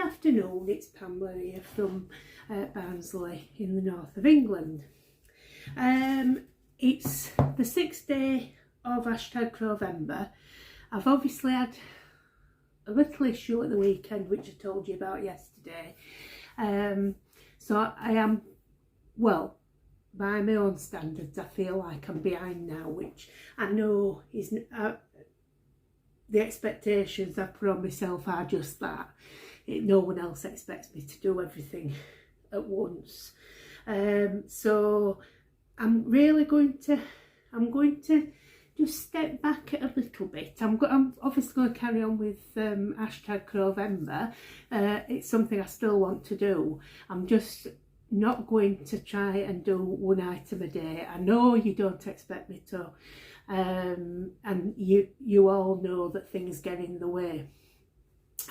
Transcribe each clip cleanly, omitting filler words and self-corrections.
Good afternoon, it's Pamela here from Barnsley in the north of England. It's the 6th day of #Crovember. I've obviously had a little issue at the weekend, which I told you about yesterday. So I am, well, by my own standards, I feel like I'm behind now, which I know is the expectations I put on myself are just that. No one else expects me to do everything at once. So I'm really going to just step back a little bit. I'm obviously going to carry on with #Crovember. It's something I still want to do. I'm just not going to try and do one item a day. I know you don't expect me to, and you all know that things get in the way,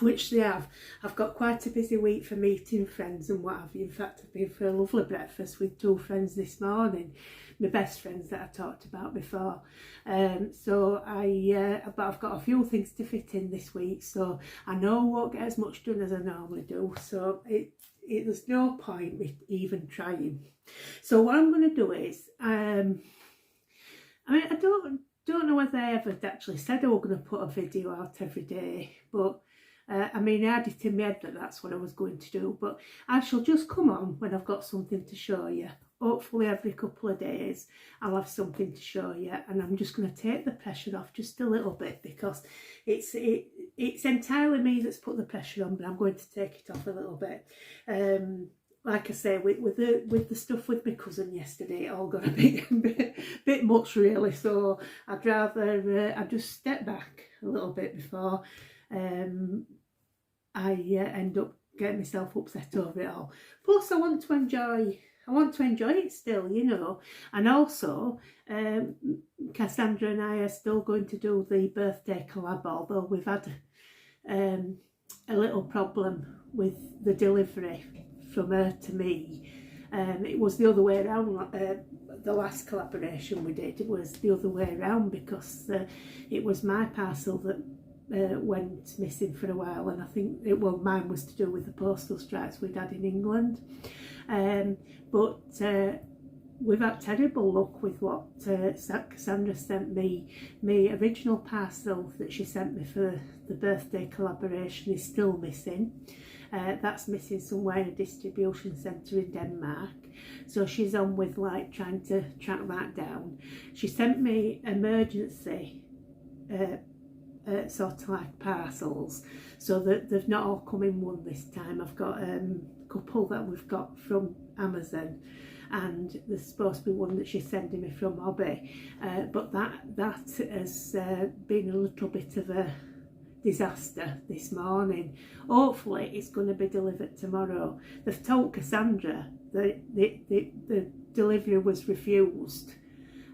which they have. I've got quite a busy week for meeting friends and what have you. In fact, I've been for a lovely breakfast with 2 friends this morning, my best friends that I talked about before. So but I've got a few things to fit in this week, so I know I won't get as much done as I normally do. So there's no point with even trying. So what I'm going to do is, I mean, I don't know whether I ever actually said I was going to put a video out every day, but I mean, I had it in my head that that's what I was going to do, but I shall just come on when I've got something to show you. Hopefully every couple of days I'll have something to show you, and I'm just going to take the pressure off just a little bit, because it's entirely me that's put the pressure on, but I'm going to take it off a little bit. Like I say, with the stuff with my cousin yesterday, it all got a bit much really, so I'd rather I just step back a little bit before I end up getting myself upset over it all. Plus I want to enjoy it still, you know. And also Cassandra and I are still going to do the birthday collab, although we've had a little problem with the delivery from her to me. It was the other way around. The last collaboration we did, it was the other way around, because it was my parcel that went missing for a while, and I think mine was to do with the postal strikes we'd had in England. But we've had terrible luck with what Cassandra sent me. My original parcel that she sent me for the birthday collaboration is still missing. That's missing somewhere in a distribution centre in Denmark. So she's on with like trying to track that down. She sent me emergency sort of like parcels, so that they've not all come in one this time. I've got a couple that we've got from Amazon, and there's supposed to be one that she's sending me from Hobbii, but that has been a little bit of a disaster this morning. Hopefully it's going to be delivered tomorrow. They've told Cassandra that the delivery was refused,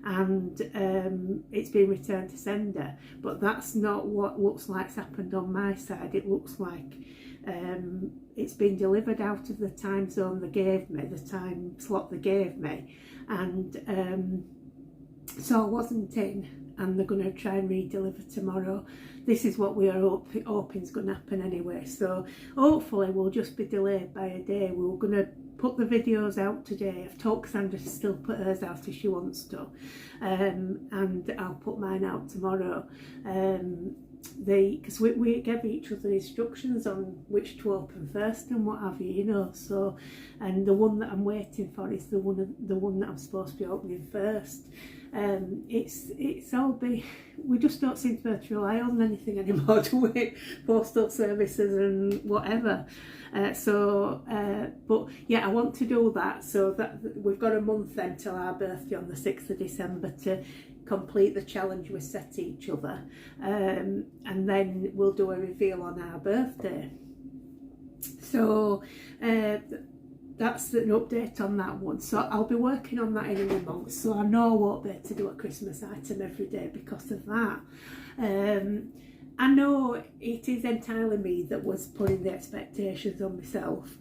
and it's been returned to sender, but that's not what looks like's happened on my side. It looks like it's been delivered out of the time zone they gave me, the time slot they gave me, and so I wasn't in, and they're going to try and re-deliver tomorrow. This is what we are hoping is going to happen anyway, so hopefully we'll just be delayed by a day. We were going to put the videos out today. I've told Cassandra to still put hers out if she wants to, and I'll put mine out tomorrow. Because we give each other instructions on which to open first and what have you, you know. So, and the one that I'm waiting for is the one that I'm supposed to be opening first. It's all we just don't seem to be able to rely on anything anymore, do we? Postal services and whatever. But yeah, I want to do that, so that we've got a month then till our birthday on the 6th of December to complete the challenge we set each other, and then we'll do a reveal on our birthday. So that's an update on that one. So I'll be working on that in a month, so I know I won't be able to do a Christmas item every day because of that. I know it is entirely me that was putting the expectations on myself.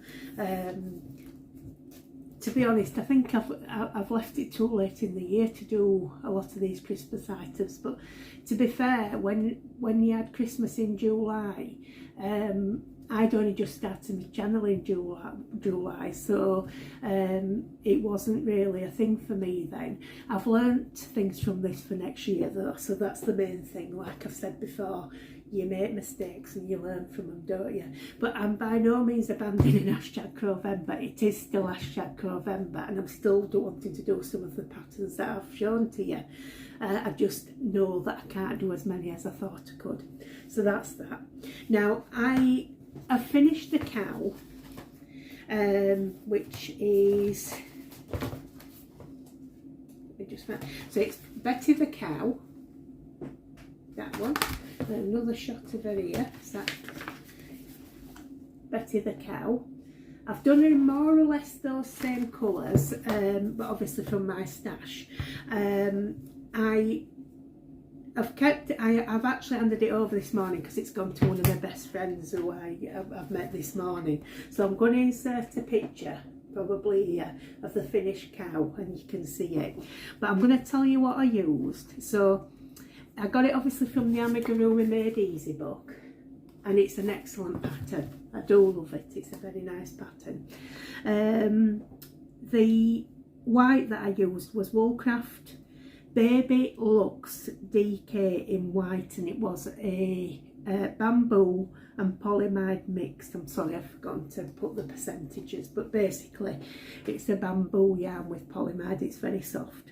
To be honest, I think I've left it too late in the year to do a lot of these Christmas items. But to be fair, when you had Christmas in July, I'd only just started my channel in July, so it wasn't really a thing for me then. I've learnt things from this for next year though, so that's the main thing. Like I've said before, you make mistakes and you learn from them, don't you? But I'm by no means abandoning #Crowvember. It is still #Crowvember, and I'm still wanting to do some of the patterns that I've shown to you. I just know that I can't do as many as I thought I could. So that's that. Now I've finished the cow, which is, let me just find, so it's Betty the cow, that one, and another shot of her here, so that Betty the cow. I've done her in more or less those same colours, but obviously from my stash. I've actually handed it over this morning because it's gone to one of my best friends who I've met this morning. So I'm going to insert a picture, probably here, of the finished cow, and you can see it. But I'm going to tell you what I used. So I got it obviously from the Amigurumi Made Easy book, and it's an excellent pattern. I do love it. It's a very nice pattern. The white that I used was Woolcraft Baby Lux DK in white, and it was a bamboo and polyamide mix. I'm sorry, I've forgotten to put the percentages, but basically it's a bamboo yarn with polyamide. It's very soft.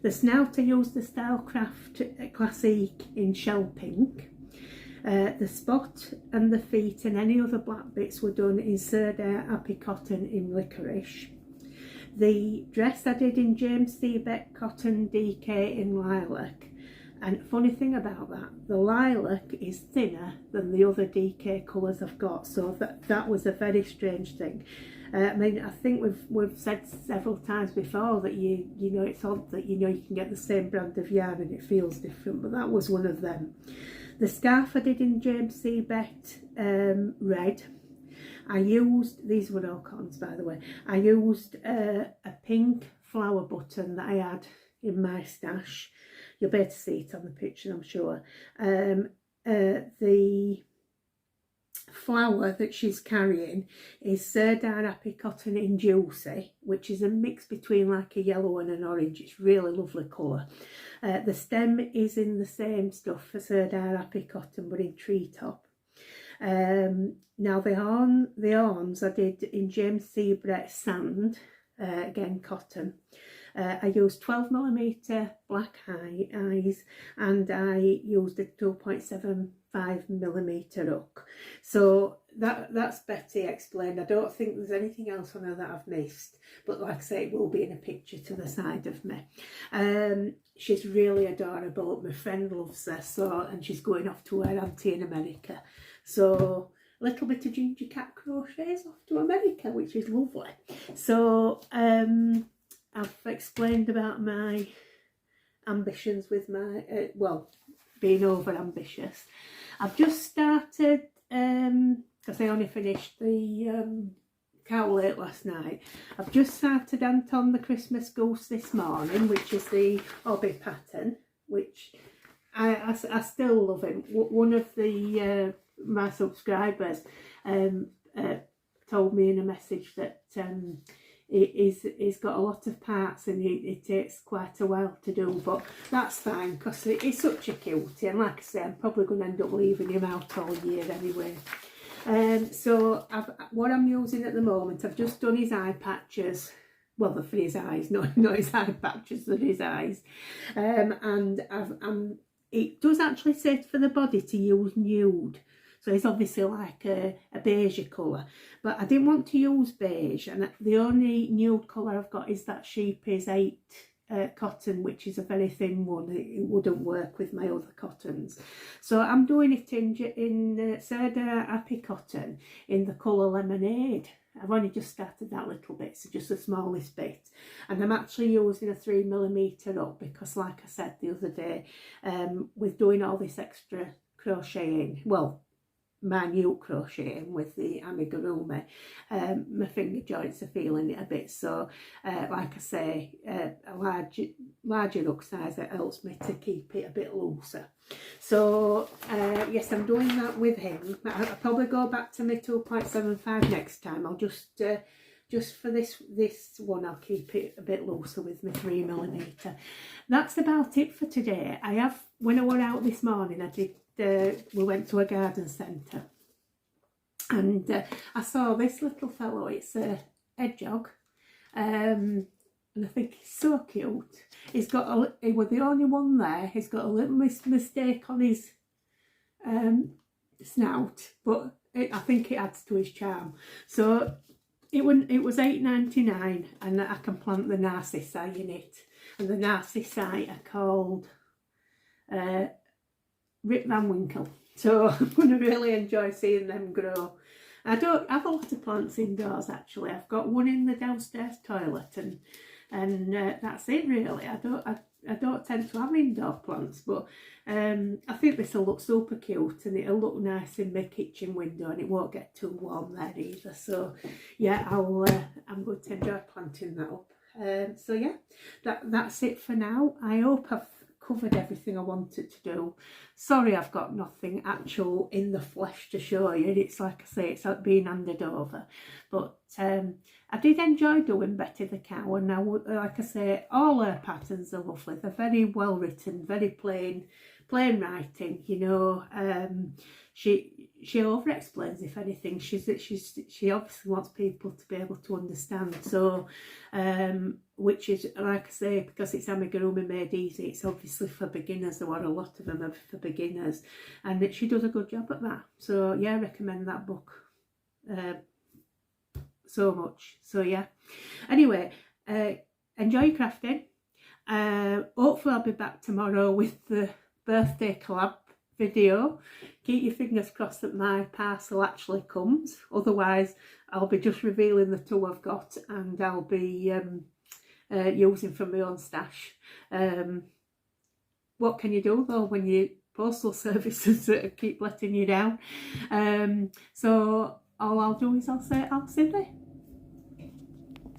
The snout I used the Stylecraft Classic in shell pink. The spot and the feet and any other black bits were done in Serda Happy Cotton in licorice. The dress I did in James C. Beck Cotton DK in lilac, and funny thing about that, the lilac is thinner than the other DK colours I've got, so that was a very strange thing. I mean, I think we've said several times before that you know it's odd that you can get the same brand of yarn and it feels different, but that was one of them. The scarf I did in James C. Beck red. I used, these were all cottons by the way, I used a pink flower button that I had in my stash. You'll be able to see it on the picture, I'm sure. The flower that she's carrying is Serda Happy Cotton in Juicy, which is a mix between like a yellow and an orange. It's really lovely colour. The stem is in the same stuff for Serda Happy Cotton, but in Treetop. Now the arms I did in James C. Brett Sand, again cotton. I used 12mm black eyes, and I used a 2.75mm hook. So that's Betty explained. I don't think there's anything else on her that I've missed, but like I say, it will be in a picture to the side of me. She's really adorable. My friend loves her, and she's going off to her auntie in America. So a little bit of Ginger Cat Crochets off to America, which is lovely. So I've explained about my ambitions with my, being over ambitious. I've just started, because I only finished the cow late last night. I've just started Anton the Christmas Goose this morning, which is the Hobbii pattern, which I still love him. One of the my subscribers told me in a message that he's got a lot of parts and it takes quite a while to do, but that's fine because he's such a cutie, and like I say, I'm probably going to end up leaving him out all year anyway. So what I'm using at the moment, I've just done his eye patches. Well, they're for his eyes, not his eye patches, they're his eyes. And it does actually say for the body to use nude. So it's obviously like a beige colour. But I didn't want to use beige, and the only nude colour I've got is that Sheepy's 8 cotton, which is a very thin one. It wouldn't work with my other cottons. So I'm doing it in Serda Happy Cotton in the colour Lemonade. I've only just started that little bit, so just the smallest bit. And I'm actually using a 3mm hook because, like I said the other day, with doing all this extra crocheting, well, minute crocheting with the amigurumi, my finger joints are feeling it a bit, so like I say, a larger hook size that helps me to keep it a bit looser. So yes, I'm doing that with him. I'll probably go back to my 2.75 next time. I'll just for this one, I'll keep it a bit looser with my 3mm. That's about it for today. When I went out this morning, we went to a garden centre, and I saw this little fellow. It's a hedgehog, and I think he's so cute. He was the only one there. He's got a little mistake on his snout, but I think it adds to his charm. So it was $8.99, and I can plant the narcissi in it, and the narcissi are called Rip Van Winkle. So I'm going to really enjoy seeing them grow. I don't have a lot of plants indoors actually. I've got one in the downstairs toilet, and that's it really. I don't tend to have indoor plants, but I think this will look super cute, and it'll look nice in my kitchen window, and it won't get too warm there either. So yeah, I'm going to enjoy planting that up. So yeah, that's it for now. I hope I've covered everything I wanted to do. Sorry I've got nothing actual in the flesh to show you. It's like I say, it's like being handed over, but I did enjoy doing Betty the Cow, and now, like I say, all her patterns are lovely. They're very well written, very plain writing, you know. She over explains, if anything. She obviously wants people to be able to understand, so which is, like I say, because it's Amigurumi Made Easy, it's obviously for beginners, or a lot of them are for beginners, and she does a good job at that. So yeah, I recommend that book so much. So yeah, anyway, enjoy your crafting. Hopefully I'll be back tomorrow with the birthday collab video. Keep your fingers crossed that my parcel actually comes, otherwise I'll be just revealing the two I've got, and I'll be using from my own stash. What can you do though when your postal services keep letting you down? So all I'll do is I'll say